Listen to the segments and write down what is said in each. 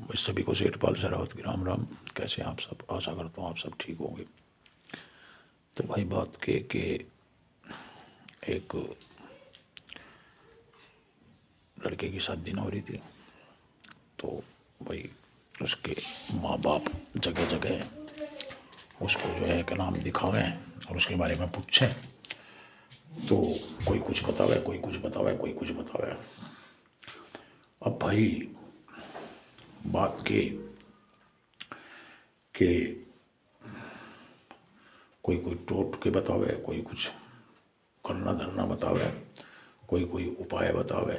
मैं सभी को सेठपाल शरावत की राम राम। कैसे हैं आप सब? आशा करता हूँ आप सब ठीक होंगे। तो भाई बात के कि एक लड़के की शादी न हो रही थी, तो भाई उसके माँ बाप जगह जगह उसको जो है क्या नाम दिखावें और उसके बारे में पूछें। तो कोई कुछ बतावे, कोई कुछ बतावे, कोई कुछ बतावे। अब भाई बात की कि कोई कोई टोट के बतावे, कोई कुछ करना धरना बतावे, कोई कोई उपाय बतावे।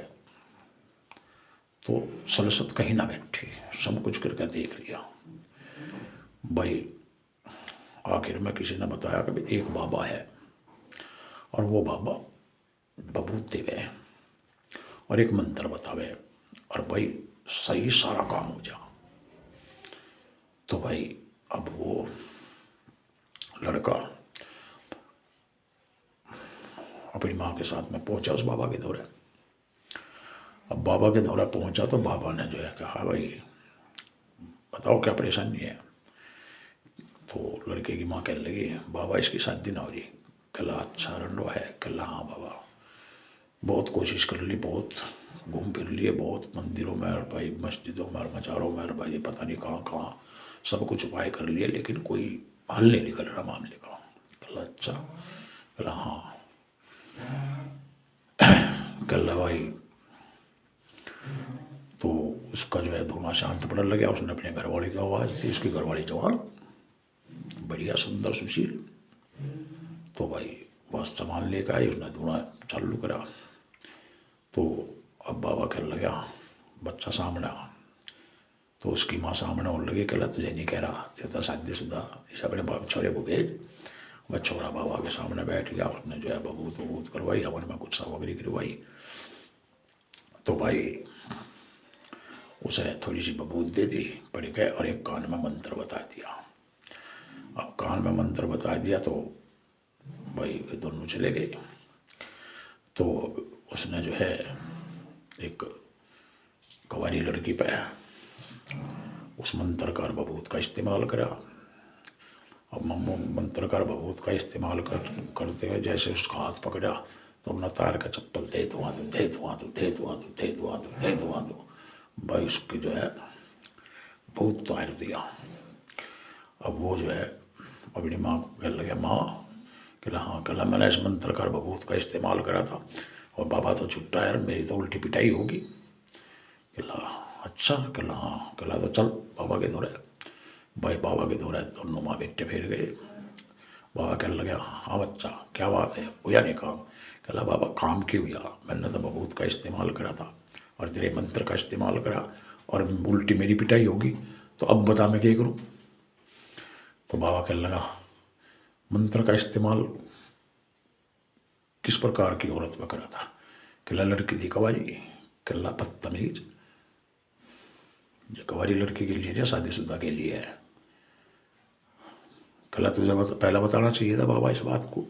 तो सलसत कहीं ना बैठी, सब कुछ करके देख लिया भाई। आखिर में किसी ने बताया कि भाई एक बाबा है और वो बाबा बबूत देवे और एक मंत्र बतावे और भाई सही सारा काम हो जा। तो भाई अब वो लड़का अपनी माँ के साथ में पहुंचा उस बाबा के दौरे। अब बाबा के दौरे पहुंचा तो बाबा ने जो है कहा, भाई बताओ क्या परेशानी है। तो लड़के की माँ कहने लगी, बाबा इसकी शादी ना हो रही। कहला अच्छा रंडो है? कहला हाँ बाबा, बहुत कोशिश कर ली, बहुत घूम फिर लिए, बहुत मंदिरों में और भाई मस्जिदों में और मज़ारों में और भाई पता नहीं कहाँ कहाँ सब कुछ उपाय कर लिए, लेकिन कोई हल नहीं निकल रहा मामले का। कहला अच्छा? कहला हाँ। कहला भाई तो उसका जो है धुआं शांत पड़ने लगा। उसने अपने घरवाली की आवाज़ दी, उसकी घरवाली जवान बढ़िया सुंदर सुशील। तो भाई बस सामान लेकर आई, उसने धुआं चालू करा। तो अब बाबा कहने लगा बच्चा सामने आ। तो उसकी माँ सामने होने लगी। कहला तुझे नहीं कह रहा, तेरा शादीशुदा, इस अपने छोरे को भेज। वह छोरा बाबा के सामने बैठ गया। उसने जो है बबूत वबूत करवाई, हवन में कुछ सामग्री करवाई। तो भाई उसे थोड़ी सी बबूत दे दी, पड़ गए और एक कान में मंत्र बता दिया। अब कान में मंत्र बता दिया तो भाई दोनों चले गए। तो उसने जो है एक कुंवारी लड़की पे उस मंत्र का बबूत का इस्तेमाल करा। अब मम्मू मंत्र का बबूत का इस्तेमाल करते हुए जैसे उसका हाथ पकड़ा तो अपना तार का चप्पल दे धुआं दो, दे धुआं दो, दे धुआं दो, दे धुआं दो, दे धुआं दो। भाई उसकी जो है बहुत तार दिया। अब वो जो है अपनी माँ को कहने लगे, माँ। कहला हाँ। कहला मैंने इस मंत्र का बबूत का इस्तेमाल करा था और बाबा तो छुट्टा है, मेरी तो उल्टी पिटाई होगी। कहला अच्छा? कहला हाँ। कहला तो चल बाबा के दौरे। भाई बाबा के दौरे दोनों माँ बेटे फिर गए। बाबा कहने लगे, हाँ बच्चा क्या बात है, हुआ नहीं काम? कहला बाबा काम क्यों हुआ, मैंने तो बबूत का इस्तेमाल करा था और तेरे मंत्र का इस्तेमाल करा और उल्टी मेरी पिटाई होगी, तो अब बता मैं क्या करूँ। तो बाबा कहने लगा मंत्र का इस्तेमाल किस प्रकार की औरत में करा था? कहला लड़की थी कुंवारी। कहला बदतमीज, ये कुंवारी लड़की के लिए या शादीशुदा के लिए है? कहला तुझे पहला बताना चाहिए था बाबा इस बात को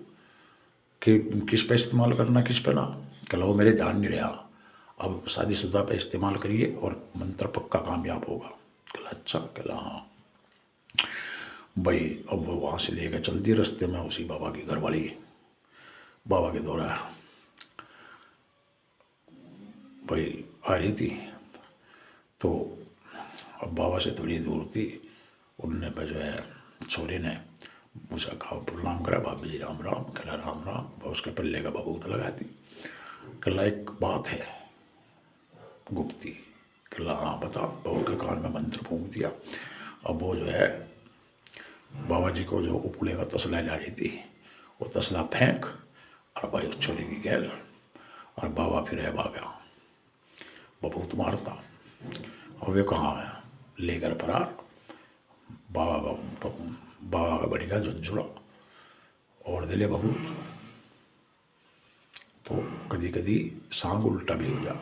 कि किस पे इस्तेमाल करना, किस पे ना। कहला वो मेरे ध्यान नहीं रहा, अब शादीशुदा पे इस्तेमाल करिए और मंत्र पक्का कामयाब होगा। कहला अच्छा? कहला हाँ। भाई अब वो वहाँ से लेकर चल दी, रास्ते में उसी बाबा की घरवाली बाबा के दौरा भाई आ रही थी। तो अब बाबा से थोड़ी दूर थी, उनने पे जो है छोरे ने मुझे कहा प्रणाम करा, भाभी जी राम राम। कहला राम राम। उसके पल्ले का बबूत लगा दी। कहला एक बात है गुप्ती। कहला हाँ बता। बहू के कान में मंत्र फूंक दिया। अब वो जो है बाबा जी को जो उपले का तसला ला रही थी, वो तसला फेंक और भाई उस छोरे की गैल और बाबा फिर है भागा, बबूत मारता। और वे कहाँ है, लेकर फरार। बाबा का बढ़ेगा झुंझुड़ा और दिले बबूत। तो कदी कदी सांग उल्टा भी हो जा।